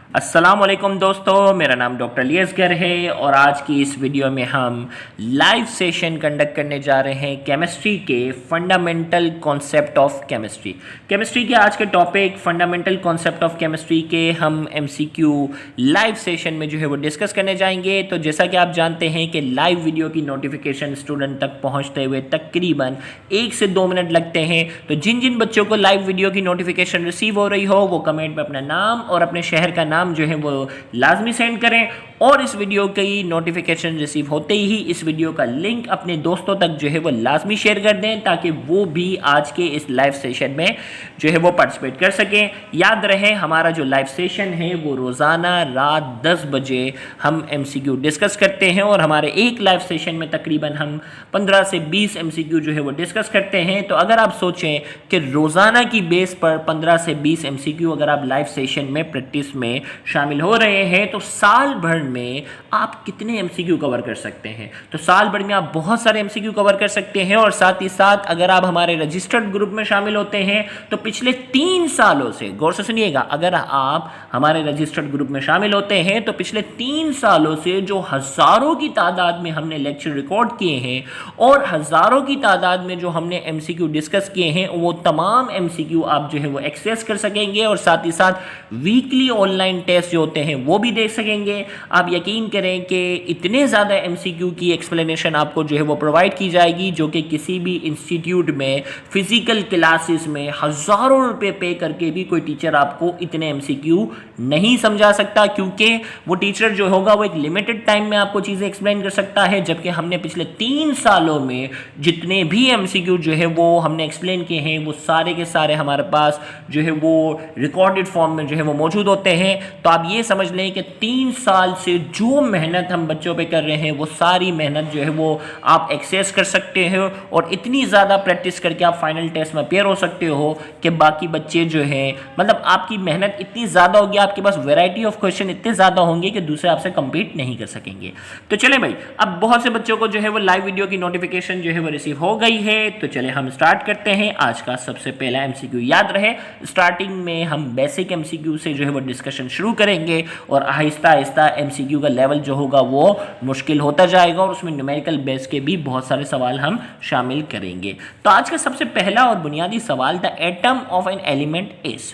अस्सलाम वालेकुम दोस्तों, मेरा नाम डॉक्टर लियसगर है और आज की इस वीडियो में हम लाइव सेशन कंडक्ट करने जा रहे हैं केमिस्ट्री के fundamental concept of chemistry. Chemistry के आज के topic fundamental concept of chemistry के हम एमसीक्यू लाइव सेशन में जो है वो डिस्कस करने जाएंगे। तो जैसा कि आप जानते हैं कि लाइव वीडियो की नोटिफिकेशन स्टूडेंट तक पहुँचते हुए तकरीबन 1 से 2 मिनट लगते हैं। तो जिन जिन बच्चों को लाइव वीडियो की नोटिफिकेशन रिसीव हो रही हो वो कमेंट में अपना नाम और अपने शहर का नाम जो है वो लाजमी सेंड करें और इस वीडियो की नोटिफिकेशन रिसीव होते ही इस वीडियो का लिंक अपने दोस्तों तक जो है वो लाजमी शेयर कर दें ताकि वो भी आज के इस लाइव सेशन में जो है वो पार्टिसिपेट कर सकें। याद रहे हमारा जो लाइव सेशन है वो रोज़ाना रात 10 बजे हम एमसीक्यू डिस्कस करते हैं और हमारे एक लाइव सेशन में तकरीबन हम 15 से 20 एमसीक्यू जो है वो डिस्कस करते हैं। तो अगर आप सोचें कि रोज़ाना की बेस पर 15 से 20 एमसीक्यू अगर आप लाइव सेशन में प्रैक्टिस में शामिल हो रहे हैं तो साल भर में आप कितने एमसीक्यू कवर कर सकते हैं। तो साल भर में आप बहुत सारे एमसीक्यू कवर कर सकते हैं और साथ ही साथ अगर आप हमारे रजिस्टर्ड ग्रुप में शामिल होते हैं तो पिछले 3 सालों से, गौर से सुनिएगा, अगर आप हमारे रजिस्टर्ड ग्रुप में शामिल होते हैं तो पिछले 3 सालों से जो हज़ारों की तादाद में हमने लेक्चर रिकॉर्ड किए हैं और हज़ारों की तादाद में जो हमने एमसीक्यू डिस्कस किए हैं वो तमाम एमसीक्यू आप जो है वो एक्सेस कर सकेंगे और साथ ही साथ वीकली ऑनलाइन टेस्ट जो होते हैं वो भी देख सकेंगे। आप यकीन करें कि इतने ज़्यादा एमसीक्यू की एक्सप्लेनेशन आपको जो है वो प्रोवाइड की जाएगी जो कि किसी भी इंस्टीट्यूट में फिजिकल क्लासेस में हज़ारों रुपए पे करके भी कोई टीचर आपको इतने एमसीक्यू नहीं समझा सकता, क्योंकि वो टीचर जो होगा वो एक लिमिटेड टाइम में आपको चीज़ें एक्सप्लेन कर सकता है। जबकि हमने पिछले 3 सालों में जितने भी एमसीक्यू जो है वो हमने एक्सप्लेन किए हैं वो सारे के सारे हमारे पास जो है वो रिकॉर्डेड फॉर्म में जो है वो मौजूद होते हैं। तो आप ये समझ लें कि 3 साल से जो मेहनत हम बच्चों पे कर रहे हैं वो सारी मेहनत जो है वो आप एक्सेस कर सकते हो और इतनी ज़्यादा प्रैक्टिस करके आप फाइनल टेस्ट में अपेयर हो सकते हो कि बाकी बच्चे जो हैं, मतलब आपकी मेहनत इतनी ज़्यादा होगी, आपके पास वैरायटी ऑफ क्वेश्चन इतने ज़्यादा होंगे कि दूसरे आपसे कम्पीट नहीं कर सकेंगे। तो चले भाई, अब बहुत से बच्चों को जो है वो लाइव वीडियो की नोटिफिकेशन जो है वो रिसीव हो गई है। तो चले हम स्टार्ट करते हैं आज का सबसे पहला एमसीक्यू। याद रहे स्टार्टिंग में हम बेसिक एमसीक्यू से जो है वो डिस्कशन शुरू करेंगे और आहिस्ता आहिस्ता एमसीक्यू का लेवल जो होगा वो मुश्किल होता जाएगा और उसमें न्यूमेरिकल बेस के भी बहुत सारे सवाल हम शामिल करेंगे। तो आज का सबसे पहला और बुनियादी सवाल, the atom of an element is.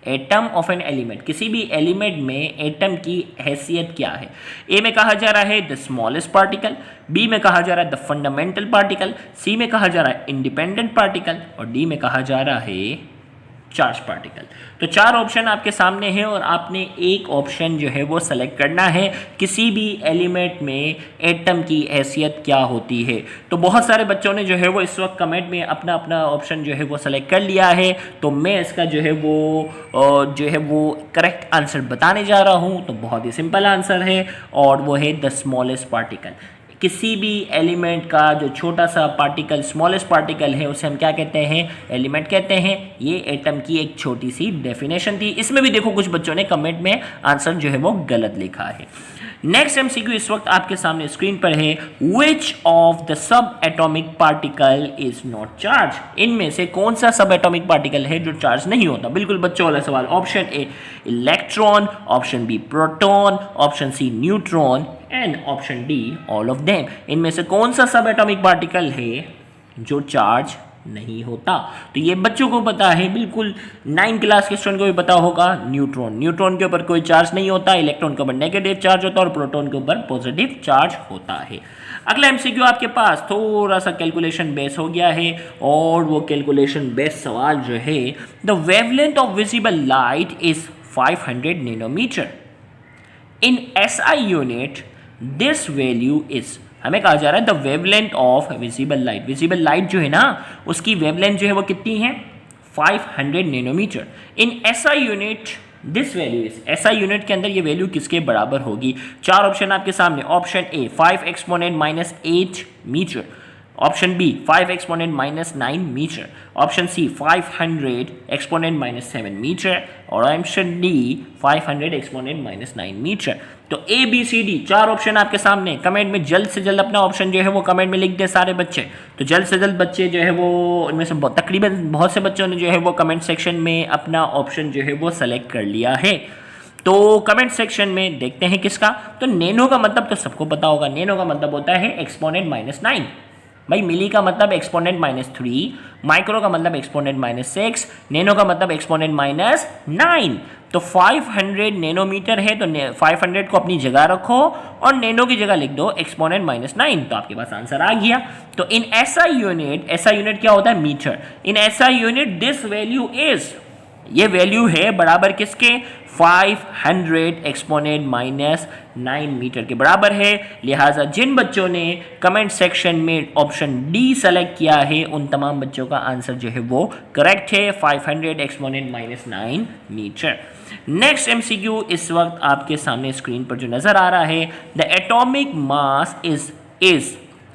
Atom of an element, किसी भी एलिमेंट में एटम की हैसियत क्या है। ए में कहा जा रहा है द स्मॉलेस्ट पार्टिकल, बी में कहा जा रहा है द फंडामेंटल पार्टिकल, सी में कहा जा रहा है इंडिपेंडेंट पार्टिकल और डी में कहा जा रहा है चार्ज पार्टिकल। तो 4 ऑप्शन आपके सामने हैं और आपने एक ऑप्शन जो है वो सेलेक्ट करना है। किसी भी एलिमेंट में एटम की हैसियत क्या होती है। तो बहुत सारे बच्चों ने जो है वो इस वक्त कमेंट में अपना अपना ऑप्शन जो है वो सेलेक्ट कर लिया है। तो मैं इसका जो है वो करेक्ट आंसर बताने जा रहा हूँ। तो बहुत ही सिंपल आंसर है और वो है द स्मॉलेस्ट पार्टिकल। किसी भी एलिमेंट का जो छोटा सा पार्टिकल, स्मॉलेस्ट पार्टिकल है, उसे हम क्या कहते हैं, एलिमेंट कहते हैं। ये एटम की एक छोटी सी डेफिनेशन थी। इसमें भी देखो कुछ बच्चों ने कमेंट में आंसर जो है वो गलत लिखा है। नेक्स्ट एमसीक्यू इस वक्त आपके सामने स्क्रीन पर है, which of the sub atomic particle is not charge. इनमें से कौन सा सब एटॉमिक पार्टिकल है जो चार्ज नहीं होता। बिल्कुल बच्चों वाला सवाल। Option A electron, option B proton, option C neutron and option D all of them. इनमें से कौन सा सब एटॉमिक पार्टिकल है जो चार्ज नहीं होता। तो ये बच्चों को पता है, बिल्कुल 9 क्लास के स्टूडेंट को भी पता होगा। न्यूट्रॉन, न्यूट्रॉन के ऊपर कोई चार्ज नहीं होता, इलेक्ट्रॉन के ऊपर नेगेटिव चार्ज होता है और प्रोटॉन के ऊपर पॉजिटिव चार्ज होता है। अगला एमसीक्यू आपके पास थोड़ा सा कैलकुलेशन बेस हो गया है और वो कैलकुलेशन बेस सवाल जो है, the wavelength of visible light is 500 nanometer in SI unit, this value is. हमें कहा जा रहा है the wavelength of visible light. Visible light जो है ना उसकी वेवलेंथ जो है वो कितनी है, 500 nanometer in SI unit, this value is. SI unit के अंदर ये वैल्यू किसके बराबर होगी। 4 ऑप्शन आपके सामने। Option A 5 exponent -8 meter, option B 5 exponent -9 meter, option C 500 exponent -7 meter और ऑप्शन डी 500 एक्सपोनेंट -9 मीटर। तो A B C D 4 option आपके सामने। कमेंट में जल्द से जल्द अपना ऑप्शन जो है वो कमेंट में लिख दे सारे बच्चे। तो जल्द से जल्द बच्चे जो है वो, उनमें से तकरीबन बहुत से बच्चों ने जो है वो कमेंट सेक्शन में अपना ऑप्शन जो है वो सेलेक्ट कर लिया है। तो कमेंट सेक्शन में देखते हैं किसका। तो नैनो का मतलब तो सबको पता होगा, नैनो का मतलब होता है एक्सपोनेंट -9। भाई मिली का मतलब एक्सपोनेंट -3, माइक्रो का मतलब एक्सपोनेंट -6, नैनो का मतलब एक्सपोनेंट -9। तो 500 नैनोमीटर है, तो 500 को अपनी जगह रखो और नैनो की जगह लिख दो एक्सपोनेंट -9, तो आपके पास आंसर आ गया। तो इन ऐसा यूनिट क्या होता है, मीटर। इन ऐसा यूनिट दिस वैल्यू इज, ये वैल्यू है बराबर किसके, 500 एक्सपोनेंट -9 मीटर के बराबर है। लिहाजा जिन बच्चों ने कमेंट सेक्शन में ऑप्शन डी सेलेक्ट किया है उन तमाम बच्चों का आंसर जो है वो करेक्ट है, 500 एक्सपोनेंट -9 मीटर। नेक्स्ट एमसीक्यू इस वक्त आपके सामने स्क्रीन पर जो नजर आ रहा है, the atomic mass is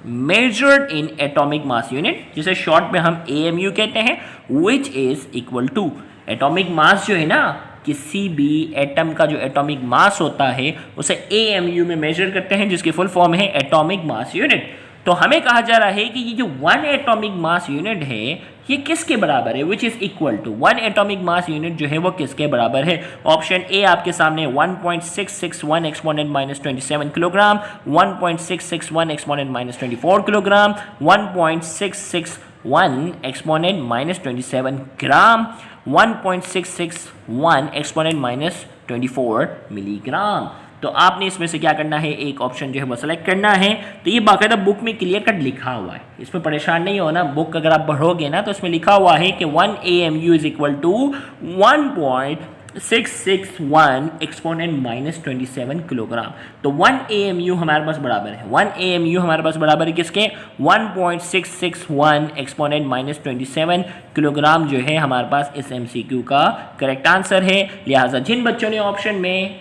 measured in atomic mass unit, जिसे शॉर्ट में हम AMU कहते हैं, which is equal to, atomic mass जो है ना, किसी भी एटम का जो एटॉमिक मास होता है उसे AMU में मेजर करते हैं, जिसकी फुल फॉर्म है एटॉमिक मास यूनिट। तो हमें कहा जा रहा है कि ये जो 1 एटॉमिक मास यूनिट है ये किसके बराबर है, which is equal to, 1 atomic mass unit जो है वो किसके बराबर है। ऑप्शन ए आपके सामने 1.661 exponent -27 kilogram, 1.661 exponent -24 kilogram, 1.661 exponent -27 ग्राम, 1.661 एक्सपोनेंट -24 मिलीग्राम। तो आपने इसमें से क्या करना है, एक ऑप्शन जो है वो सेलेक्ट करना है। तो ये बाकायदा बुक में क्लियर कट लिखा हुआ है, इसमें परेशान नहीं होना। बुक अगर आप पढ़ोगे ना तो इसमें लिखा हुआ है कि 1 AMU is equal to 1.661 exponent -27 kilogram. तो 1 AMU हमारे पास बराबर है, 1 AMU हमारे पास बराबर है किसके, 1.661 एक्सपोनेंट -27 किलोग्राम जो है हमारे पास इस MCQ का करेक्ट आंसर है। लिहाजा जिन बच्चों ने ऑप्शन में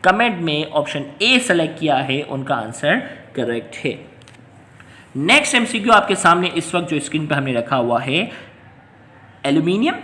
कमेंट में ऑप्शन ए सेलेक्ट किया है उनका आंसर करेक्ट है। नेक्स्ट MCQ आपके सामने इस वक्त जो स्क्रीन पर हमने रखा हुआ है, aluminium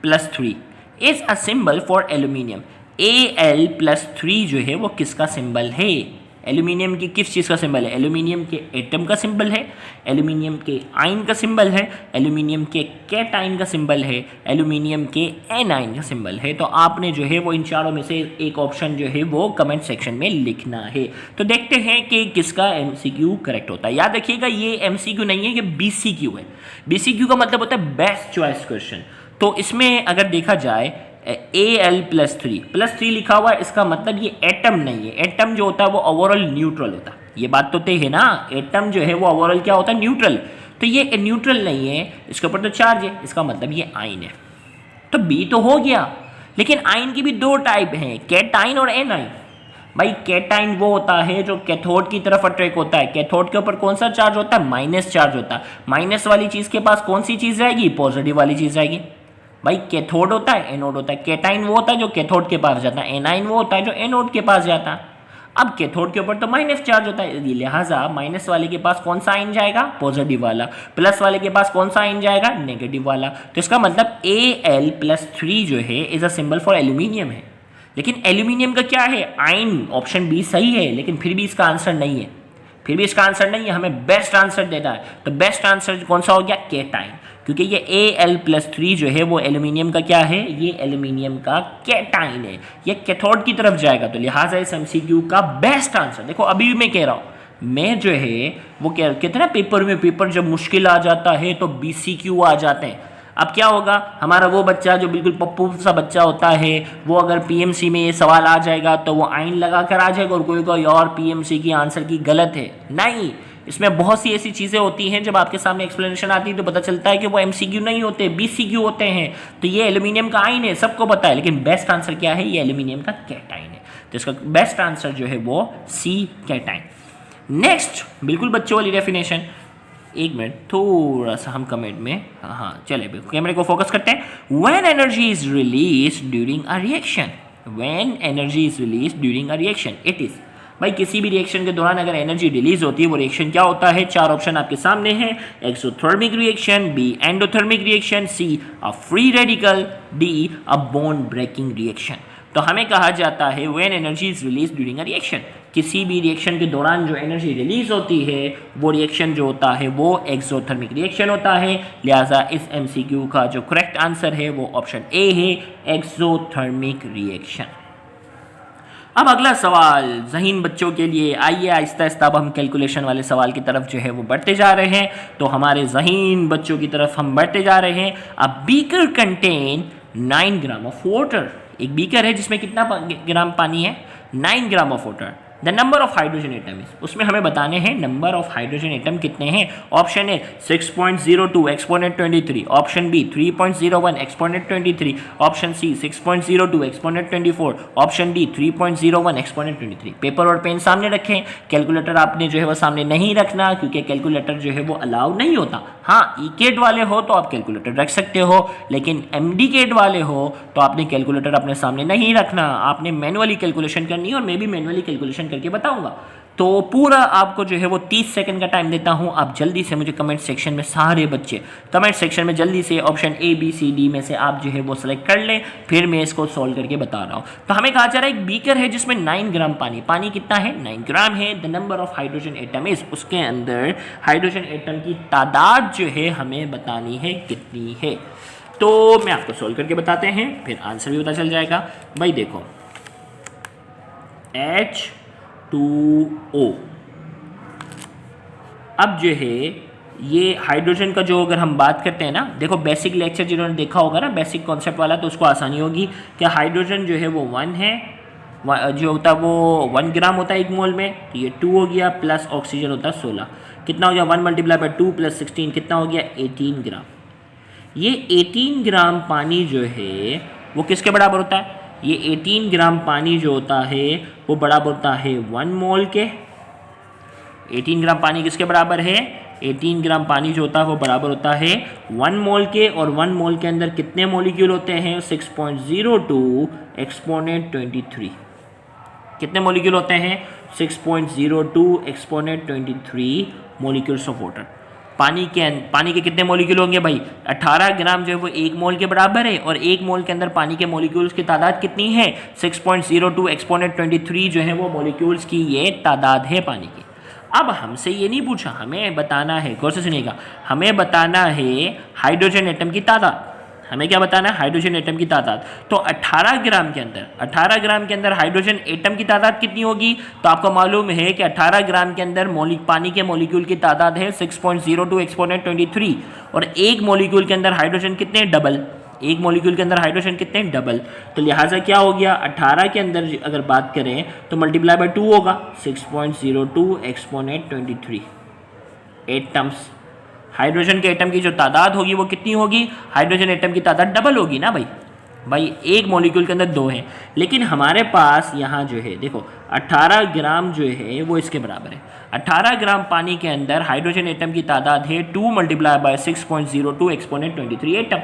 +3 is a symbol for aluminium. Al+3 जो है वो किसका सिंबल है, एल्यूमिनियम की किस चीज़ का सिंबल है, एल्यूमिनियम के एटम का सिंबल है, एल्यूमिनियम के आयन का सिंबल है, एल्यूमिनियम के कैटायन का सिंबल है, एल्यूमिनियम के एनायन का सिंबल है। तो आपने जो है वो इन चारों में से एक ऑप्शन जो है वो कमेंट सेक्शन में लिखना है। तो देखते हैं कि किसका MCQ करेक्ट होता है। याद रखिएगा ये MCQ नहीं है, ये BCQ है। BCQ का मतलब होता है बेस्ट चॉइस क्वेश्चन। तो इसमें अगर देखा जाए Al+3 लिखा हुआ है, इसका मतलब ये एटम नहीं है। एटम जो होता है वो ओवरऑल न्यूट्रल होता है, ये बात तो तय है ना, एटम जो है वो ओवरऑल क्या होता है, न्यूट्रल। तो ये न्यूट्रल नहीं है, इसके ऊपर तो चार्ज है, इसका मतलब ये आयन है। तो बी तो हो गया, लेकिन आयन की भी दो टाइप हैं, कैटायन और एनायन। भाई कैटायन वो होता है जो कैथोड की तरफ अट्रैक्ट होता है। कैथोड के ऊपर कौन सा चार्ज होता है, माइनस चार्ज होता है। माइनस वाली चीज के पास कौन सी चीज रहेगी, पॉजिटिव वाली चीज रहेगी। भाई कैथोड होता है, एनोड होता है। कैटायन वो होता है जो कैथोड के पास जाता है, एनायन वो होता है जो एनोड के पास जाता है। अब कैथोड के ऊपर तो माइनस चार्ज होता है, लिहाजा माइनस वाले के पास कौन सा आयन जाएगा, पॉजिटिव वाला। प्लस वाले के पास कौन सा आयन जाएगा, नेगेटिव वाला। तो इसका मतलब Al+3 जो है is a symbol for aluminium है। लेकिन एल्यूमिनियम का क्या है, आयन। ऑप्शन बी सही है, लेकिन फिर भी इसका आंसर नहीं है, फिर भी इसका आंसर नहीं है, हमें बेस्ट आंसर देना है। तो बेस्ट आंसर कौन सा हो गया, कैटायन, क्योंकि ये Al+3 जो है वो एल्यूमिनियम का क्या है, ये एल्यूमिनियम का कैटायन है, ये कैथोड की तरफ जाएगा। तो लिहाजा इस MCQ का बेस्ट आंसर, देखो अभी भी मैं कह रहा हूँ, मैं जो है वो क्या कहते हैं ना, पेपर जब मुश्किल आ जाता है तो BCQ आ जाते हैं। अब क्या होगा, हमारा वो बच्चा जो बिल्कुल पप्पू सा बच्चा होता है, वो अगर PMC में ये सवाल आ जाएगा तो वो आयन लगा कर आ जाएगा और कोई और PMC की आंसर की गलत है। नहीं, इसमें बहुत सी ऐसी चीज़ें होती हैं जब आपके सामने एक्सप्लेनेशन आती है तो पता चलता है कि वो MCQ नहीं होते, BCQ होते हैं। तो ये एल्यूमिनियम का आयन है, सबको पता है, लेकिन बेस्ट आंसर क्या है, ये एल्यूमिनियम का कैटायन है। तो इसका बेस्ट आंसर जो है वो C, कैटायन। नेक्स्ट बिल्कुल बच्चों वाली डेफिनेशन, एक मिनट थोड़ा सा हम कमेंट में, हाँ चले कैमरे को फोकस करते हैं। When energy is release during a reaction, when energy is release during a reaction, it is. भाई किसी भी रिएक्शन के दौरान अगर एनर्जी रिलीज होती है वो रिएक्शन क्या होता है, चार ऑप्शन आपके सामने हैं। Exothermic reaction, B endothermic reaction, C a free radical, D a bond breaking reaction. तो हमें कहा जाता है when energy is release during a reaction, किसी भी रिएक्शन के दौरान जो एनर्जी रिलीज होती है वो रिएक्शन जो होता है वो एक्सोथर्मिक रिएक्शन होता है। लिहाजा इस MCQ का जो करेक्ट आंसर है वो ऑप्शन ए है, एक्सोथर्मिक रिएक्शन। अब अगला सवाल ज़हीन बच्चों के लिए, आइए आहिस्ता आहिस्ता अब हम कैलकुलेशन वाले सवाल की तरफ जो है वो बढ़ते जा रहे हैं। तो हमारे ज़हीन बच्चों की तरफ हम बढ़ते जा रहे हैं। अब beaker contain 9 gram of water, एक बीकर है जिसमें कितना ग्राम पानी है, 9 gram of water. The number of hydrogen atom is, उसमें हमें बताने हैं नंबर ऑफ हाइड्रोजन एटम कितने हैं। Option A 6.02 exponent 23, option B 3.01 exponent 23, option C 6.02 exponent 24, option D 3.01 exponent 23। Paper और पेन सामने रखें, कैलकुलेटर आपने जो है वो सामने नहीं रखना, क्योंकि कैलकुलेटर जो है वो अलाउ नहीं होता। हाँ, ईकेड वाले हो तो आप कैलकुलेटर रख सकते हो, लेकिन एमडीकेड वाले हो तो आपने कैलकुलेटर अपने सामने नहीं रखना, आपने मैनुअली कैलकुलेशन करनी है, और मैं भी मैनुअली कैलकुलेशन करके बताऊंगा। तो पूरा आपको जो है वो 30 सेकंड का टाइम देता हूं। आप जल्दी से मुझे कमेंट सेक्शन में, सारे बच्चे कमेंट सेक्शन में जल्दी से option A B C D में से आप जो है वो सिलेक्ट कर लें, फिर मैं इसको सॉल्व करके बता रहा हूं। तो हमें कहा जा रहा है एक बीकर है जिसमें 9 ग्राम पानी कितना है, 9 ग्राम है। The number of hydrogen atom is, उसके अंदर हाइड्रोजन एटम की तादाद जो है हमें बतानी है कितनी है। तो मैं आपको सॉल्व करके बताते हैं, फिर आंसर भी पता चल जाएगा। भाई देखो, H2O, अब जो है ये हाइड्रोजन का जो अगर हम बात करते हैं ना, देखो बेसिक लेक्चर जिन्होंने देखा होगा ना, बेसिक कॉन्सेप्ट वाला, तो उसको आसानी होगी कि हाइड्रोजन जो है वो 1 है, जो होता है वो 1 ग्राम होता है 1 मोल में, तो ये 2 हो गया, प्लस ऑक्सीजन होता है 16, कितना हो गया 1 मल्टीप्लाई बाय 2 प्लस 16 कितना हो गया 18 ग्राम। ये 18 ग्राम पानी जो है वो किसके बराबर होता है, ये 18 ग्राम पानी जो होता है वो बराबर होता है 1 मोल के। 18 ग्राम पानी किसके बराबर है, 18 ग्राम पानी जो होता है वो बराबर होता है 1 मोल के, और 1 मोल के अंदर कितने मॉलिक्यूल होते हैं, 6.02 एक्सपोनेंट 23। कितने मॉलिक्यूल होते हैं, 6.02 एक्सपोनेंट 23 मॉलिक्यूल्स ऑफ वाटर। पानी के कितने मॉलिक्यूल होंगे भाई, 18 ग्राम जो है वो 1 मोल के बराबर है, और 1 मोल के अंदर पानी के मॉलिक्यूल्स की तादाद कितनी है, 6.02 एक्सपोनेंट 23 जो है वो मॉलिक्यूल्स की ये तादाद है पानी की। अब हमसे ये नहीं पूछा, हमें बताना है, गौर से सुनिएगा, हमें बताना है हाइड्रोजन एटम की तादाद। हमें क्या बताना है, हाइड्रोजन एटम की तादाद। तो 18 ग्राम के अंदर हाइड्रोजन एटम की तादाद कितनी होगी, तो आपको मालूम है कि 18 ग्राम के अंदर पानी के मॉलिक्यूल की तादाद है 6.02 एक्सपोनेंट 23, और एक मॉलिक्यूल के अंदर हाइड्रोजन कितने, डबल, एक मॉलिक्यूल के अंदर हाइड्रोजन कितने, डबल। तो लिहाजा क्या हो गया, 18 के अंदर अगर बात करें तो मल्टीप्लाई बाय 2 होगा, 6.02 एक्सपोनेंट 23 एटम्स। हाइड्रोजन के एटम की जो तादाद होगी वो कितनी होगी, हाइड्रोजन एटम की तादाद डबल होगी ना भाई एक मॉलिक्यूल के अंदर 2 हैं, लेकिन हमारे पास यहाँ जो है देखो 18 ग्राम जो है वो इसके बराबर है। 18 ग्राम पानी के अंदर हाइड्रोजन एटम की तादाद है 2 मल्टीप्लाई बाय 6.02 एक्सपोनेंट 23 एटम।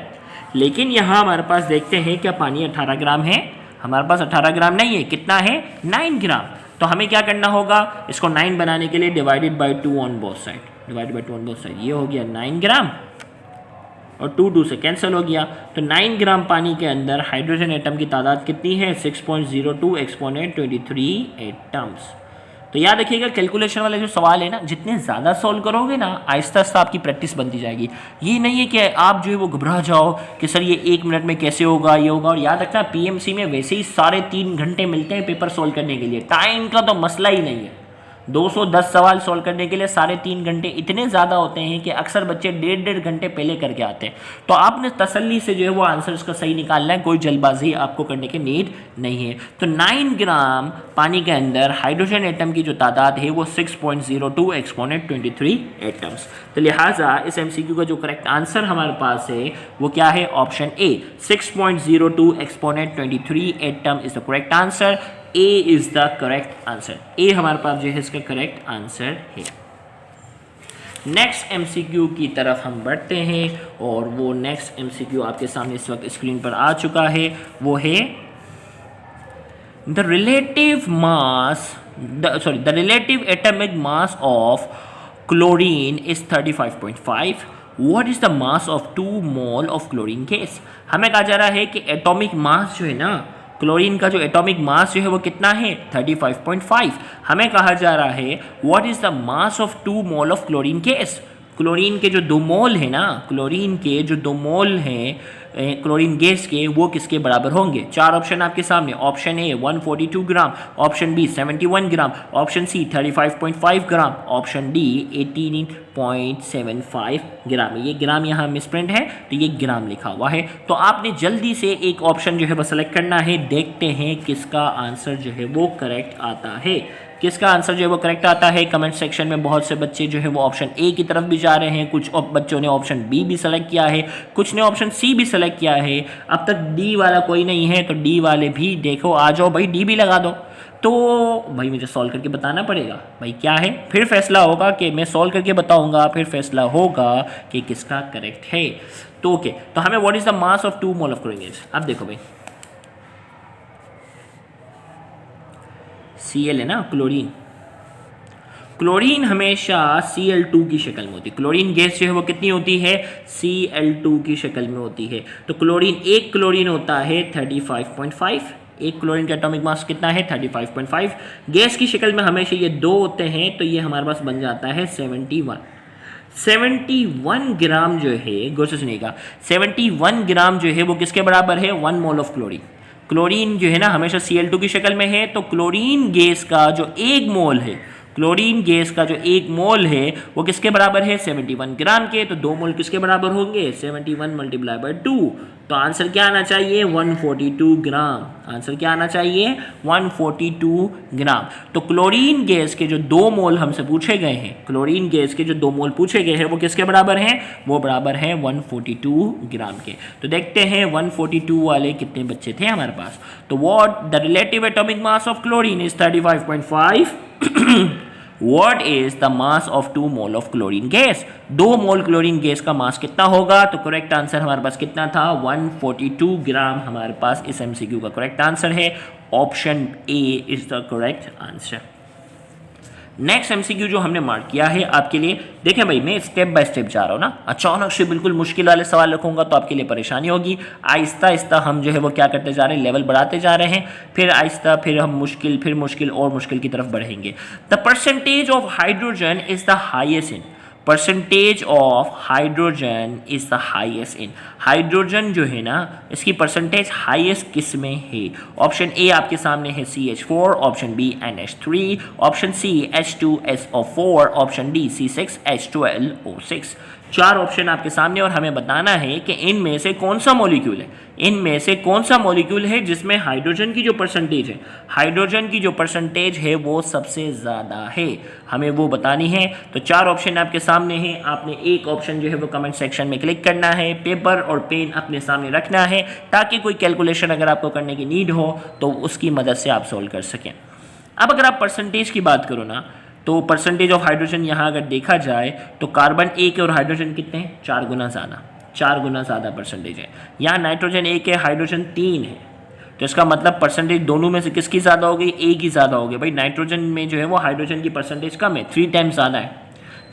लेकिन यहाँ हमारे पास देखते हैं क्या पानी 18 ग्राम है, हमारे पास 18 ग्राम नहीं है, कितना है 9 ग्राम। तो हमें क्या करना होगा, इसको 9 बनाने के लिए divided by 2 on both side, divided by 2 on both side, ये हो गया 9 ग्राम, और 2 से कैंसिल हो गया। तो 9 ग्राम पानी के अंदर हाइड्रोजन एटम की तादाद कितनी है, 6.02 एक्सपोनेंट 23 एटम्स। तो याद रखिएगा कैलकुलेशन वाले जो सवाल है ना, जितने ज़्यादा सॉल्व करोगे ना, आहिस्ता आहिस्ता आपकी प्रैक्टिस बनती जाएगी। ये नहीं है कि आप जो है वो घबरा जाओ कि सर ये 1 मिनट में कैसे होगा, ये होगा। और याद रखना पीएमसी में वैसे ही 3.5 घंटे मिलते हैं पेपर सॉल्व करने के लिए, टाइम का तो मसला ही नहीं है। 210 सवाल सॉल्व करने के लिए 3.5 घंटे इतने ज़्यादा होते हैं कि अक्सर बच्चे 1.5 घंटे पहले करके आते हैं। तो आपने तसल्ली से जो है वो आंसर इसका सही निकालना है, कोई जल्दबाजी आपको करने की नीड नहीं है। तो 9 ग्राम पानी के अंदर हाइड्रोजन एटम की जो तादाद है वो 6.02 एक्सपोनेंट 23 एटम्स। तो लिहाजा इस एमसीक्यू का जो करेक्ट आंसर हमारे पास है वो क्या है, option A 6.02 exponent 23 atom is the correct answer. A is the correct answer। A हमारे पास जो है इसका करेक्ट आंसर है। नेक्स्ट MCQ की तरफ हम बढ़ते हैं, और वो नेक्स्ट MCQ आपके सामने इस वक्त स्क्रीन पर आ चुका है। वो है the relative atomic mass of chlorine is 35.5। What is the mass of 2 mole of chlorine gas. हमें कहा जा रहा है कि एटॉमिक मास जो है ना, क्लोरीन का जो एटॉमिक मास जो है वो कितना है 35.5। हमें कहा जा रहा है what is the mass of 2 mole of chlorine gas. Chlorine के जो 2 मोल है ना, क्लोरीन के जो 2 मोल हैं क्लोरीन गैस के वो किसके बराबर होंगे। 4 ऑप्शन आपके सामने, option A 142 gram, option B 71 gram, option C 35.5 gram, option D 18.75 gram. ये ग्राम यहाँ मिसप्रिंट है तो ये ग्राम लिखा हुआ है। तो आपने जल्दी से एक ऑप्शन जो है वो सेलेक्ट करना है। देखते हैं किसका आंसर जो है वो करेक्ट आता है। किसका आंसर जो है वो करेक्ट आता है। कमेंट सेक्शन में बहुत से बच्चे जो है वो ऑप्शन ए की तरफ भी जा रहे हैं, कुछ बच्चों ने ऑप्शन बी भी सेलेक्ट किया है, कुछ ने ऑप्शन सी भी सेलेक्ट किया है। अब तक डी वाला कोई नहीं है तो डी वाले भी देखो आ जाओ भाई, डी भी लगा दो। तो भाई मुझे सॉल्व करके बताना पड़ेगा भाई क्या है, फिर फैसला होगा कि मैं सॉल्व करके बताऊंगा, फिर फैसला होगा कि किसका करेक्ट है। तो ओके, तो हमें what is the mass of 2 mole of chlorine gas. अब देखो भाई Cl है ना, क्लोरीन। क्लोरीन हमेशा Cl2 की शक्ल में होती है। क्लोरीन गैस जो है वो कितनी होती है, Cl2 की शक्ल में होती है। तो क्लोरीन, एक क्लोरीन होता है 35.5, एक क्लोरीन का एटॉमिक मास कितना है 35.5। गैस की शक्ल में हमेशा ये 2 होते हैं तो ये हमारे पास बन जाता है 71 ग्राम जो है, गौर से सुनिएगा, 71 ग्राम जो है वो किसके बराबर है, 1 मोल ऑफ क्लोरीन। क्लोरीन जो है ना हमेशा Cl2 की शक्ल में है, तो क्लोरीन गैस का जो 1 मोल है, क्लोरीन गैस का जो 1 मोल है वो किसके बराबर है 71 ग्राम के। तो 2 मोल किसके बराबर होंगे 71 मल्टीप्लाई बाय 2। तो आंसर क्या आना चाहिए 142 ग्राम। आंसर क्या आना चाहिए 142 ग्राम। तो क्लोरीन गैस के जो 2 मोल हमसे पूछे गए हैं, क्लोरीन गैस के जो 2 मोल पूछे गए हैं वो किसके बराबर हैं, वो बराबर हैं 142 ग्राम के। तो देखते हैं 142 वाले कितने बच्चे थे हमारे पास। तो what the relative atomic mass of chlorine is 35.5। What is the mass of 2 mole of chlorine gas. 2 mole chlorine gas का मास कितना होगा। तो करेक्ट आंसर हमारे पास कितना था 142 ग्राम हमारे पास इस एमसीक्यू का करेक्ट आंसर है। Option A is the correct answer. Next MCQ जो हमने मार्क किया है आपके लिए, देखें भाई मैं स्टेप बाय स्टेप जा रहा हूँ ना, अचानक से बिल्कुल मुश्किल वाले सवाल रखूंगा तो आपके लिए परेशानी होगी। आहिस्ता आहिस्ता हम जो है वो क्या करते जा रहे हैं, लेवल बढ़ाते जा रहे हैं, फिर आहिस्ता फिर हम मुश्किल, फिर मुश्किल और मुश्किल की तरफ बढ़ेंगे। The percentage of hydrogen is the highest in, percentage of hydrogen is the highest in. Hydrogen जो है ना इसकी परसेंटेज हाईएस्ट किस में है। ऑप्शन ए आपके सामने है CH4, option B NH3, option C H2SO4, option D C6H12O6। 4 option आपके सामने और हमें बताना है कि इनमें से कौन सा मॉलिक्यूल है, इनमें से कौन सा मॉलिक्यूल है जिसमें हाइड्रोजन की जो परसेंटेज है, हाइड्रोजन की जो परसेंटेज है वो सबसे ज़्यादा है, हमें वो बतानी है। तो 4 ऑप्शन आपके सामने हैं, आपने एक ऑप्शन जो है वो कमेंट सेक्शन में क्लिक करना है, पेपर और पेन अपने सामने रखना है ताकि कोई कैलकुलेशन अगर आपको करने की नीड हो तो उसकी मदद से आप सॉल्व कर सकें। अब अगर आप परसेंटेज की बात करो ना तो परसेंटेज ऑफ हाइड्रोजन यहाँ अगर देखा जाए तो कार्बन 1 और हाइड्रोजन कितने हैं 4 गुना ज़्यादा, 4 गुना ज़्यादा परसेंटेज है। यहाँ नाइट्रोजन 1 है, हाइड्रोजन 3 है, तो इसका मतलब परसेंटेज दोनों में से किसकी ज़्यादा होगी, एक ही ज़्यादा होगी। भाई नाइट्रोजन में जो है वो हाइड्रोजन की परसेंटेज कम है, 3 टाइम्स ज़्यादा है,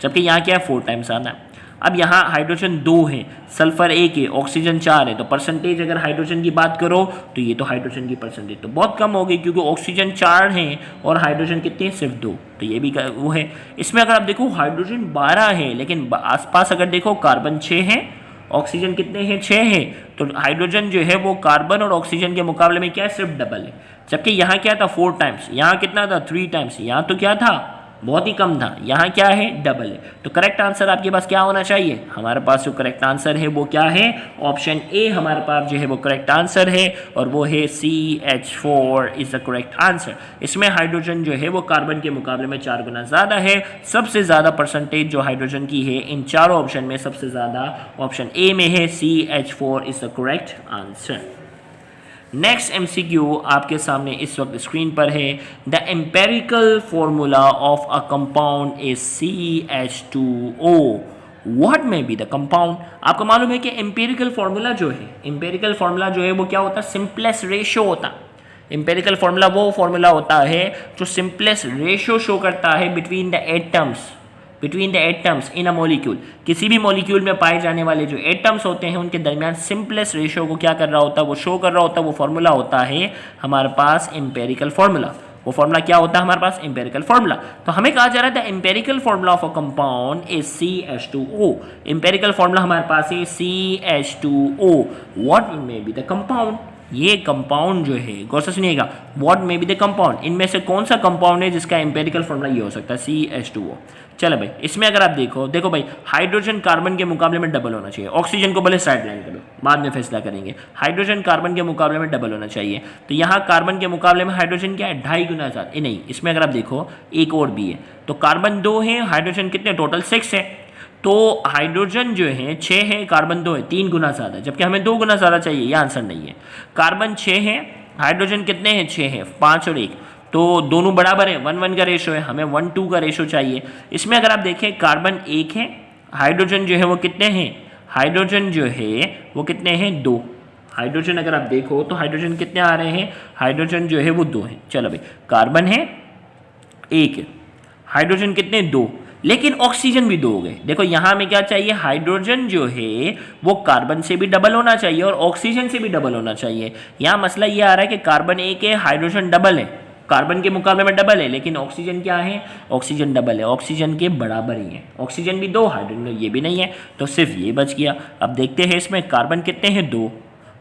जबकि यहाँ क्या है 4 टाइम्स ज़्यादा है। अब यहाँ हाइड्रोजन 2 है, सल्फर 1 है, ऑक्सीजन 4 है, तो परसेंटेज अगर हाइड्रोजन की बात करो तो ये तो हाइड्रोजन की परसेंटेज तो बहुत कम हो गई क्योंकि ऑक्सीजन 4 है और हाइड्रोजन कितने सिर्फ 2, तो ये भी वो है। इसमें अगर आप देखो हाइड्रोजन 12 है लेकिन आसपास अगर देखो कार्बन 6 है, ऑक्सीजन कितने हैं 6 है, तो हाइड्रोजन जो है वो कार्बन और ऑक्सीजन के मुकाबले में क्या है सिर्फ डबल है। जबकि यहाँ क्या था 4 टाइम्स, यहाँ कितना था 3 टाइम्स, यहाँ तो क्या था बहुत ही कम था, यहाँ क्या है डबल है। तो करेक्ट आंसर आपके पास क्या होना चाहिए, हमारे पास जो करेक्ट आंसर है वो क्या है ऑप्शन ए हमारे पास जो है वो करेक्ट आंसर है और वो है CH4 is the correct answer. इसमें हाइड्रोजन जो है वो कार्बन के मुकाबले में 4 गुना ज़्यादा है। सबसे ज़्यादा परसेंटेज जो हाइड्रोजन की है इन चारों ऑप्शन में सबसे ज़्यादा ऑप्शन ए में है, CH4 is the correct answer. Next MCQ आपके सामने इस वक्त स्क्रीन पर है। The empirical formula of a compound is CH2O। What में बी द कंपाउंड। आपको मालूम है कि एम्पेरिकल फॉर्मूला जो है, एम्पेरिकल फॉर्मूला जो है वो क्या होता है सिंपलेस्ट रेशियो होता है। एम्पेरिकल फॉर्मूला वो फॉर्मूला होता है जो सिंपलेस्ट रेशियो शो करता है between the atoms, between the atoms in a molecule. किसी भी मॉलिक्यूल में पाए जाने वाले जो एटम्स होते हैं उनके दरमियान सिंपलेस्ट रेशियो को क्या कर रहा होता है वो शो कर रहा होता है, वो फॉर्मूला होता है हमारे पास एम्पेरिकल फॉर्मूला। वो फॉर्मूला क्या होता है हमारे पास, एम्पेरिकल फॉर्मूला। तो हमें कहा जा रहा था empirical formula of a compound is CH2O। Empirical formula हमारे पास है CH2O। What may be the compound, ये कंपाउंड जो है गौर से सुनिएगा, what may be the compound, इनमें से कौन सा कंपाउंड है जिसका एम्पेरिकल फॉर्मूला ये हो सकता है CH2O। चलो भाई, इसमें अगर आप देखो भाई, हाइड्रोजन कार्बन के मुकाबले में डबल होना चाहिए। ऑक्सीजन को भले साइड लाइन करो, बाद में फैसला करेंगे। हाइड्रोजन कार्बन के मुकाबले में डबल होना चाहिए। तो यहाँ कार्बन के मुकाबले में हाइड्रोजन क्या है, 2.5 गुना ज़्यादा। नहीं, इसमें अगर आप देखो एक और भी है, तो कार्बन 2 है, हाइड्रोजन कितने, टोटल 6 है। तो हाइड्रोजन जो है 6 है, कार्बन 2 है, 3 गुना ज़्यादा, जबकि हमें 2 गुना ज़्यादा चाहिए। ये आंसर नहीं है। कार्बन 6 है, हाइड्रोजन कितने हैं, 6 है, 5 और 1, तो दोनों बराबर है, 1-1 का रेशो है, हमें 1-2 का रेशो चाहिए। इसमें अगर आप देखें कार्बन 1 है, हाइड्रोजन जो है वो कितने हैं, हाइड्रोजन जो है वो कितने हैं, 2। हाइड्रोजन अगर आप देखो तो हाइड्रोजन कितने आ रहे हैं, हाइड्रोजन जो है वो 2 है। चलो भाई, कार्बन है 1 है, हाइड्रोजन कितने, 2, लेकिन ऑक्सीजन भी 2 हो गए। देखो यहाँ में क्या चाहिए, हाइड्रोजन जो है वो कार्बन से भी डबल होना चाहिए और ऑक्सीजन से भी डबल होना चाहिए। यहाँ मसला ये आ रहा है कि कार्बन 1 है, हाइड्रोजन डबल है, कार्बन के मुकाबले में डबल है, लेकिन ऑक्सीजन क्या है, ऑक्सीजन डबल है, ऑक्सीजन के बराबर ही है। ऑक्सीजन भी 2, हाइड्रोजन ये भी नहीं है, तो सिर्फ ये बच गया। अब देखते हैं इसमें कार्बन कितने हैं, 2,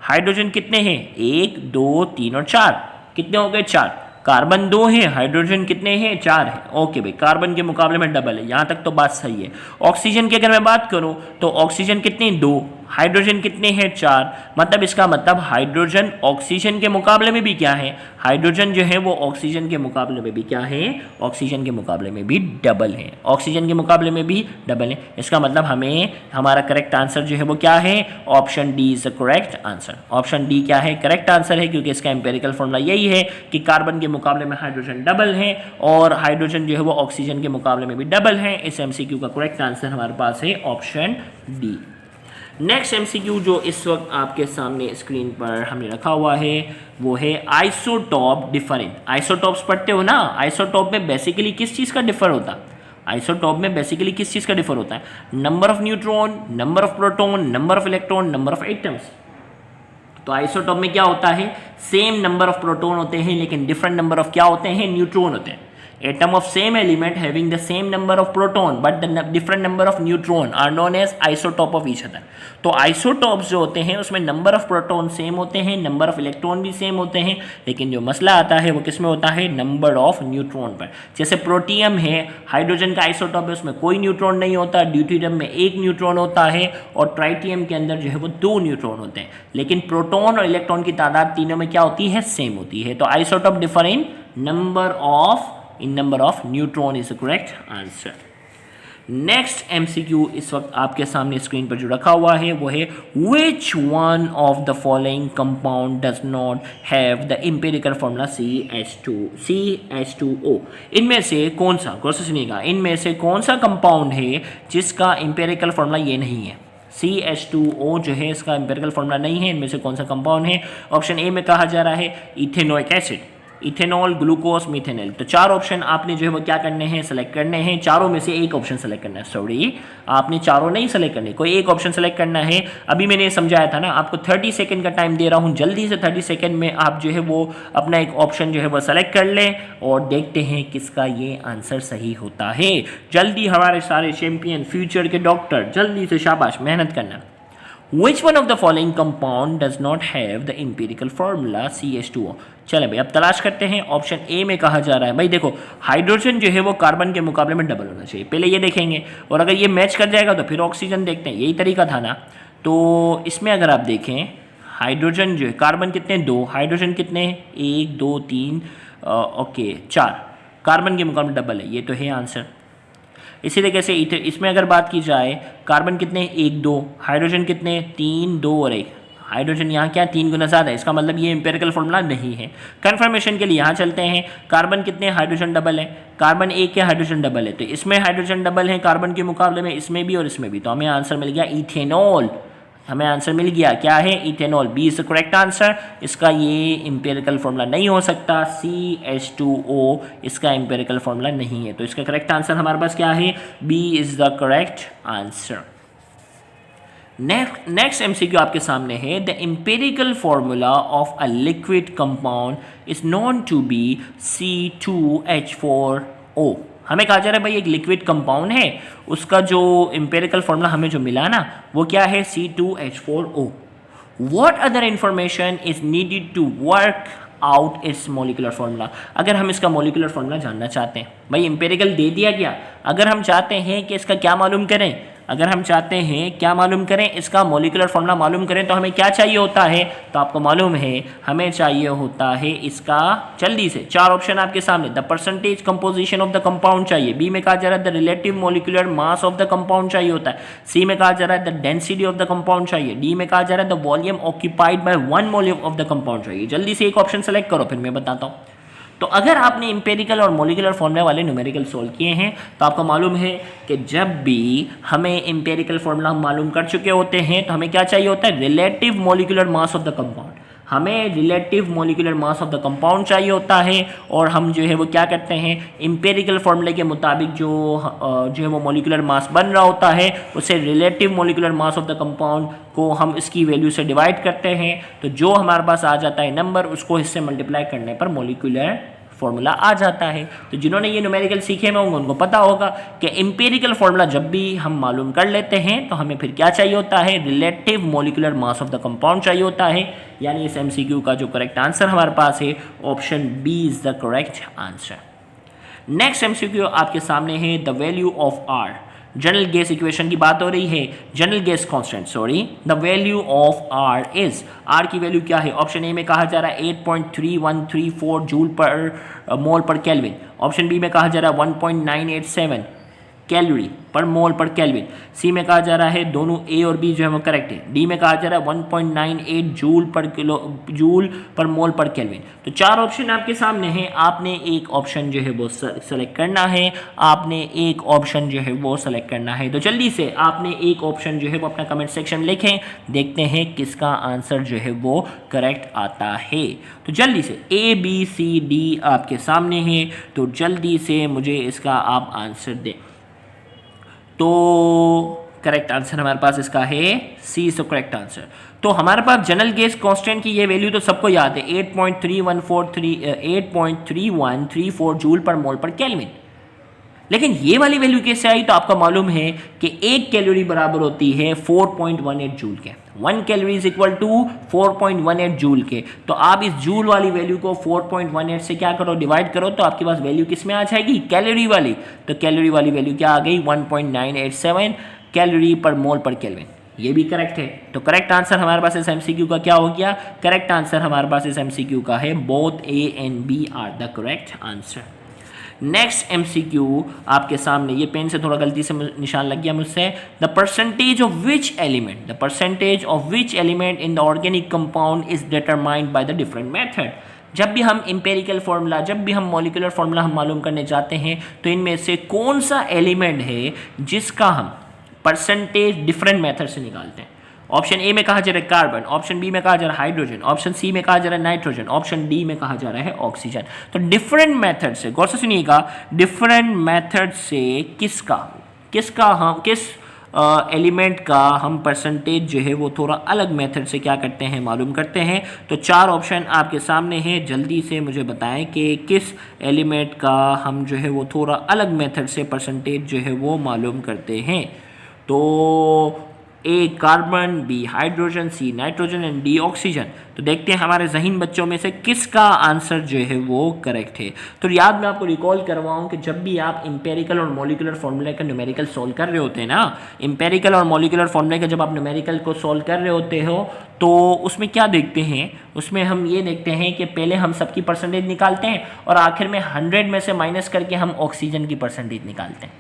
हाइड्रोजन कितने हैं, 1, 2, 3 और 4, कितने हो गए, 4। कार्बन 2 है, हाइड्रोजन कितने हैं, 4 है। ओके भाई, कार्बन के मुकाबले में डबल है, यहाँ तक तो बात सही है। ऑक्सीजन की अगर मैं बात करूँ तो ऑक्सीजन कितने, 2, हाइड्रोजन कितने हैं, 4, मतलब इसका मतलब हाइड्रोजन ऑक्सीजन के मुकाबले में भी क्या है, हाइड्रोजन जो है वो ऑक्सीजन के मुकाबले में भी क्या है, ऑक्सीजन के मुकाबले में भी डबल है, ऑक्सीजन के मुकाबले में भी डबल है। इसका मतलब हमें हमारा करेक्ट आंसर जो है वो क्या है, option D is the correct answer. Option D क्या है, करेक्ट आंसर है, क्योंकि इसका एम्पेरिकल फॉर्मूला यही है कि कार्बन के मुकाबले में हाइड्रोजन डबल है और हाइड्रोजन जो है वो ऑक्सीजन के मुकाबले में भी डबल है। इस एमसीक्यू का करेक्ट आंसर हमारे पास है ऑप्शन डी। नेक्स्ट एमसीक्यू जो इस वक्त आपके सामने स्क्रीन पर हमने रखा हुआ है वो है आइसोटॉप डिफरेंट। आइसोटॉप्स पढ़ते हो ना, आइसोटॉप में बेसिकली किस चीज़ का डिफर होता है, आइसोटॉप में बेसिकली किस चीज़ का डिफर होता है, number of neutron, number of proton, number of electron, number of atoms. तो आइसोटॉप में क्या होता है, सेम नंबर ऑफ प्रोटॉन होते हैं लेकिन डिफरेंट नंबर ऑफ क्या होते हैं, न्यूट्रॉन होते हैं। Atom of same element having the same number of proton but the different number of neutron are known as isotope of each other। तो isotopes जो होते हैं उसमें नंबर ऑफ प्रोटॉन सेम होते हैं, नंबर ऑफ इलेक्ट्रॉन भी same होते हैं, लेकिन जो मसला आता है वो किस में होता है, नंबर ऑफ न्यूट्रॉन पर। जैसे प्रोटियम है, हाइड्रोजन का आइसोटॉप है, उसमें कोई न्यूट्रॉन नहीं होता, ड्यूटेरियम में 1 न्यूट्रॉन होता है और ट्राइटियम के अंदर जो है वो 2 न्यूट्रॉन होते हैं, लेकिन प्रोटॉन और इलेक्ट्रॉन की तादाद तीनों में क्या होती है, सेम होती है। तो isotope differ in number of neutron is the correct answer. Next MCQ इस वक्त आपके सामने स्क्रीन पर जो रखा हुआ है वो है which one of the following compound does not have the empirical formula CH2O। इनमें से कौन सा, गौर से सुनिएगा, इनमें से कौन सा कंपाउंड है जिसका एम्पिरिकल फॉर्मूला ये नहीं है, CH2O जो है इसका एम्पिरिकल फॉर्मूला नहीं है। इनमें से कौन सा कंपाउंड है, ऑप्शन ए में कहा जा रहा है ethanoic acid, ethanol, glucose, methanol. तो 4 ऑप्शन आपने जो है वो क्या करने हैं, सेलेक्ट करने हैं, चारों में से एक ऑप्शन सेलेक्ट करना है। सॉरी, आपने चारों नहीं सेलेक्ट करने, कोई एक ऑप्शन सेलेक्ट करना है। अभी मैंने समझाया था ना, आपको 30 सेकंड का टाइम दे रहा हूं, जल्दी से 30 सेकंड में आप जो है वो अपना एक ऑप्शन जो है वो सेलेक्ट कर लें और देखते हैं किसका ये आंसर सही होता है। जल्दी हमारे सारे चैंपियन, फ्यूचर के डॉक्टर, जल्दी से शाबाश, मेहनत करना। Which one of the following compound does not have the empirical formula CH2O? चले भाई, अब तलाश करते हैं। ऑप्शन ए में कहा जा रहा है, भाई देखो हाइड्रोजन जो है वो कार्बन के मुकाबले में डबल होना चाहिए, पहले ये देखेंगे, और अगर ये मैच कर जाएगा तो फिर ऑक्सीजन देखते हैं, यही तरीका था ना। तो इसमें अगर आप देखें हाइड्रोजन जो है, कार्बन कितने, 2, हाइड्रोजन कितने, 1, 2, 3, ओके 4, कार्बन के मुकाबले डबल है, ये तो है आंसर। इसी तरीके से इसमें अगर बात की जाए, कार्बन कितने, 1, 2, हाइड्रोजन कितने, 3, 2 और 1, हाइड्रोजन यहाँ क्या 3 गुना ज़्यादा है, इसका मतलब ये एम्पिरिकल फॉर्मूला नहीं है। कन्फर्मेशन के लिए यहाँ चलते हैं, कार्बन कितने, हाइड्रोजन डबल है, कार्बन 1 है, हाइड्रोजन डबल है, तो इसमें हाइड्रोजन डबल है कार्बन के मुकाबले में, इसमें भी और इसमें भी, तो हमें आंसर मिल गया इथेनॉल। हमें आंसर मिल गया क्या है, ethanol, B is the correct answer. इसका ये एम्पिरिकल फॉर्मूला नहीं हो सकता, CH2O इसका एम्पिरिकल फॉर्मूला नहीं है, तो इसका करेक्ट आंसर हमारे पास क्या है, B is the correct answer. Next MCQ आपके सामने है, the empirical formula of a liquid compound is known to be C2H4O। हमें कहा जा रहा है भाई एक लिक्विड कंपाउंड है, उसका जो एम्पिरिकल फॉर्मूला हमें जो मिला ना वो क्या है, C2H4O। What other information is needed to work out it's molecular formula. अगर हम इसका मोलिकुलर फार्मूला जानना चाहते हैं, भाई एम्पिरिकल दे दिया गया, अगर हम चाहते हैं कि इसका क्या मालूम करें, अगर हम चाहते हैं क्या मालूम करें, इसका मोलिकुलर फार्मूला मालूम करें, तो हमें क्या चाहिए होता है, तो आपको मालूम है हमें चाहिए होता है इसका, जल्दी से 4 ऑप्शन आपके सामने, the percentage composition of the compound चाहिए, बी में कहा जा रहा है the relative molecular mass of the compound चाहिए होता है, सी में कहा जा रहा है the density of the compound चाहिए, डी में कहा जा रहा है the volume occupied by 1 mole of the compound चाहिए। जल्दी से एक ऑप्शन सेलेक्ट करो, फिर मैं बताता हूँ। तो अगर आपने इंपेरिकल और मोलिकुलर फॉर्मूला वाले न्यूमेरिकल सोल्व किए हैं तो आपको मालूम है कि जब भी हमें इंपेरिकल फॉर्मूला हम मालूम कर चुके होते हैं तो हमें क्या चाहिए होता है, relative molecular mass of the compound. हमें relative molecular mass of the compound चाहिए होता है और हम जो है वो क्या करते हैं, इंपेरिकल फॉर्मूले के मुताबिक जो है वो मोलिकुलर मास बन रहा होता है उसे relative molecular mass of the compound को हम इसकी वैल्यू से डिवाइड करते हैं, तो जो हमारे पास आ जाता है नंबर उसको इससे मल्टीप्लाई करने पर मोलिकुलर फॉर्मूला आ जाता है। तो जिन्होंने ये न्यूमेरिकल सीखे में होंगे उनको पता होगा कि एम्पिरिकल फॉर्मूला जब भी हम मालूम कर लेते हैं तो हमें फिर क्या चाहिए होता है, relative molecular mass of the compound चाहिए होता है। यानी इस एमसीक्यू का जो करेक्ट आंसर हमारे पास है option B is the correct answer. Next MCQ आपके सामने है, the value of R. General gas equation की बात हो रही है, general gas constant sorry, the value of R is, R की वैल्यू क्या है, ऑप्शन ए में कहा जा रहा है 8.3134 जूल पर मोल पर केल्विन, ऑप्शन बी में कहा जा रहा है 1.987 कैलोरी पर मोल पर केल्विन, सी में कहा जा रहा है दोनों ए और बी जो है वो करेक्ट है, डी में कहा जा रहा है 1.98 जूल पर मोल पर केल्विन। तो 4 ऑप्शन आपके सामने हैं, आपने एक ऑप्शन जो है वो सेलेक्ट करना है, आपने एक ऑप्शन जो है वो सेलेक्ट करना है। तो जल्दी से आपने एक ऑप्शन जो है वो अपना कमेंट सेक्शन में लिखें, देखते हैं किसका आंसर जो है वो करेक्ट आता है। तो जल्दी से ए बी सी डी आपके सामने है, तो जल्दी से मुझे इसका आप आंसर दें। तो करेक्ट आंसर हमारे पास इसका है सी इज द करेक्ट आंसर। तो हमारे पास जनरल गैस कांस्टेंट की ये वैल्यू तो सबको याद है 8.3134 जूल पर मोल पर केल्विन, लेकिन ये वाली वैल्यू कैसे आई, तो आपका मालूम है कि 1 कैलोरी बराबर होती है 4.18 जूल के, 1 calorie is equal to 4.18 joule के। तो आप इस जूल वाली वैल्यू को 4.18 से क्या करो, डिवाइड करो, तो आपके पास वैल्यू किस में आ जाएगी, कैलोरी वाली। तो कैलोरी वाली वैल्यू क्या आ गई, 1.987 कैलोरी पर मोल पर केल्विन। ये भी करेक्ट है। तो करेक्ट आंसर हमारे पास इस एमसीक्यू का क्या हो गया, करेक्ट आंसर हमारे पास इस एमसीक्यू का है both A and B are the correct answer. Next MCQ आपके सामने, ये पेन से थोड़ा गलती से निशान लग गया मुझसे, the percentage of which element, the percentage of which element in the organic compound is determined by the different method. जब भी हम इंपेरिकल फार्मूला, जब भी हम मॉलिक्यूलर फार्मूला हम मालूम करने जाते हैं तो इनमें से कौन सा एलिमेंट है जिसका हम परसेंटेज डिफरेंट मेथड से निकालते हैं। ऑप्शन ए में कहा जा रहा है कार्बन, ऑप्शन बी में कहा जा रहा है हाइड्रोजन, ऑप्शन सी में कहा जा रहा है नाइट्रोजन, ऑप्शन डी में कहा जा रहा है ऑक्सीजन। तो डिफरेंट मेथड से, गौर से सुनिएगा, डिफरेंट मेथड से किस एलिमेंट का हम परसेंटेज जो है वो थोड़ा अलग मेथड से क्या करते हैं, मालूम करते हैं। तो 4 ऑप्शन आपके सामने हैं, जल्दी से मुझे बताएं कि किस एलिमेंट का हम जो है वो थोड़ा अलग मेथड से परसेंटेज जो है वो मालूम करते हैं। तो A carbon, B hydrogen, C nitrogen and D oxygen. तो देखते हैं हमारे ज़हीन बच्चों में से किसका आंसर जो है वो करेक्ट है। तो याद मैं आपको रिकॉल करवाऊं कि जब भी आप इंपेरिकल और मॉलिक्यूलर फॉर्मूले का न्यूमेरिकल सोल्व कर रहे होते हैं ना, इंपेरिकल और मॉलिक्यूलर फॉर्मूले का जब आप न्यूमेरिकल को सोल्व कर रहे होते हो तो उसमें क्या देखते हैं, उसमें हम ये देखते हैं कि पहले हम सबकी परसेंटेज निकालते हैं और आखिर में 100 में से माइनस करके हम ऑक्सीजन की परसेंटेज निकालते हैं।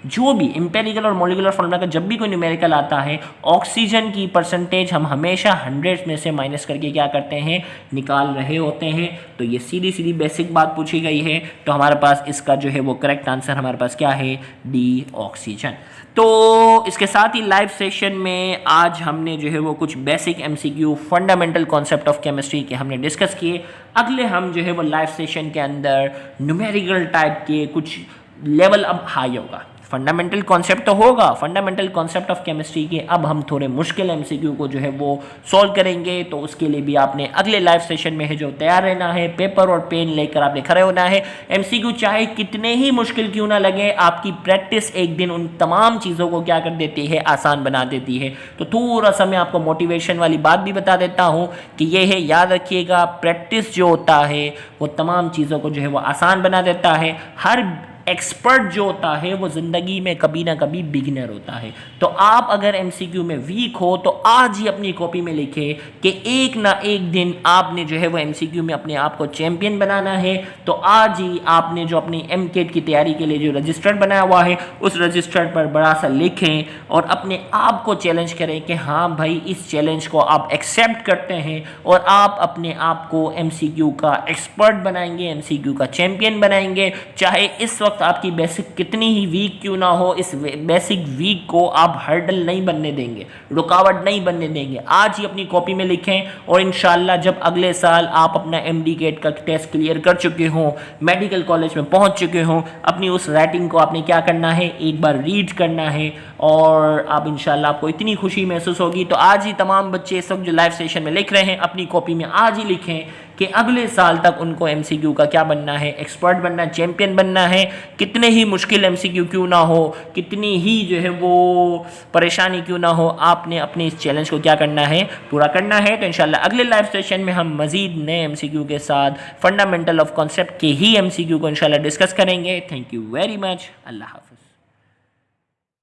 जो भी इंपेरिकल और मॉलिक्यूलर फॉर्मूला का जब भी कोई न्यूमेरिकल आता है, ऑक्सीजन की परसेंटेज हम हमेशा 100 में से माइनस करके क्या करते हैं, निकाल रहे होते हैं। तो ये सीधी सीधी बेसिक बात पूछी गई है। तो हमारे पास इसका जो है वो करेक्ट आंसर हमारे पास क्या है, डी ऑक्सीजन। तो इसके साथ ही लाइव सेशन में आज हमने जो है वो कुछ basic MCQ fundamental concept of chemistry के हमने डिस्कस किए। अगले हम जो है वो लाइव सेशन के अंदर न्यूमेरिकल टाइप के कुछ लेवल अब हाई होगा, फंडामेंटल कॉन्सेप्ट तो होगा, फंडामेंटल कॉन्सेप्ट ऑफ केमिस्ट्री के। अब हम थोड़े मुश्किल एमसीक्यू को जो है वो सॉल्व करेंगे, तो उसके लिए भी आपने अगले लाइव सेशन में है जो तैयार रहना है, पेपर और पेन लेकर आपने खड़े होना है। एमसीक्यू चाहे कितने ही मुश्किल क्यों ना लगे, आपकी प्रैक्टिस एक दिन उन तमाम चीज़ों को क्या कर देती है, आसान बना देती है। तो थोड़ा सा मैं आपको मोटिवेशन वाली बात भी बता देता हूँ कि ये है, याद रखिएगा, प्रैक्टिस जो होता है वो तमाम चीज़ों को जो है वो आसान बना देता है। हर एक्सपर्ट जो होता है वो ज़िंदगी में कभी ना कभी बिगिनर होता है। तो आप अगर एमसीक्यू में वीक हो तो आज ही अपनी कॉपी में लिखें कि एक ना एक दिन आपने जो है वो एमसीक्यू में अपने आप को चैंपियन बनाना है। तो आज ही आपने जो अपनी एमकेट की तैयारी के लिए जो रजिस्टर बनाया हुआ है उस रजिस्टर पर बड़ा सा लिखें और अपने आप को चैलेंज करें कि हाँ भाई, इस चैलेंज को आप एक्सेप्ट करते हैं और आप अपने आप को एमसीक्यू का एक्सपर्ट बनाएंगे, एमसीक्यू का चैंपियन बनाएंगे। चाहे इस वक्त आपकी बेसिक कितनी ही वीक क्यों ना हो, इस बेसिक वीक को आप हर्डल नहीं बनने देंगे, रुकावट नहीं बनने देंगे। आज ही अपनी कॉपी में लिखें और इंशाल्लाह जब अगले साल आप अपना एमडी गेट का टेस्ट क्लियर कर चुके हों, मेडिकल कॉलेज में पहुंच चुके हों, अपनी उस राइटिंग को आपने क्या करना है, एक बार रीड करना है और आप इंशाल्लाह आपको इतनी खुशी महसूस होगी। तो आज ही तमाम बच्चे इस वक्त जो लाइव सेशन में लिख रहे हैं अपनी कॉपी में आज ही लिखें कि अगले साल तक उनको एमसीक्यू का क्या बनना है, एक्सपर्ट बनना है, चैंपियन बनना है। कितने ही मुश्किल एमसीक्यू क्यों ना हो, कितनी ही जो है वो परेशानी क्यों ना हो, आपने अपने इस चैलेंज को क्या करना है, पूरा करना है। तो इंशाल्लाह अगले लाइव सेशन में हम मजीद नए एमसीक्यू के साथ फंडामेंटल ऑफ कॉन्सेप्ट के ही एमसीक्यू को इंशाल्लाह डिस्कस करेंगे। Thank you very much. अल्लाह हाफ़िज़।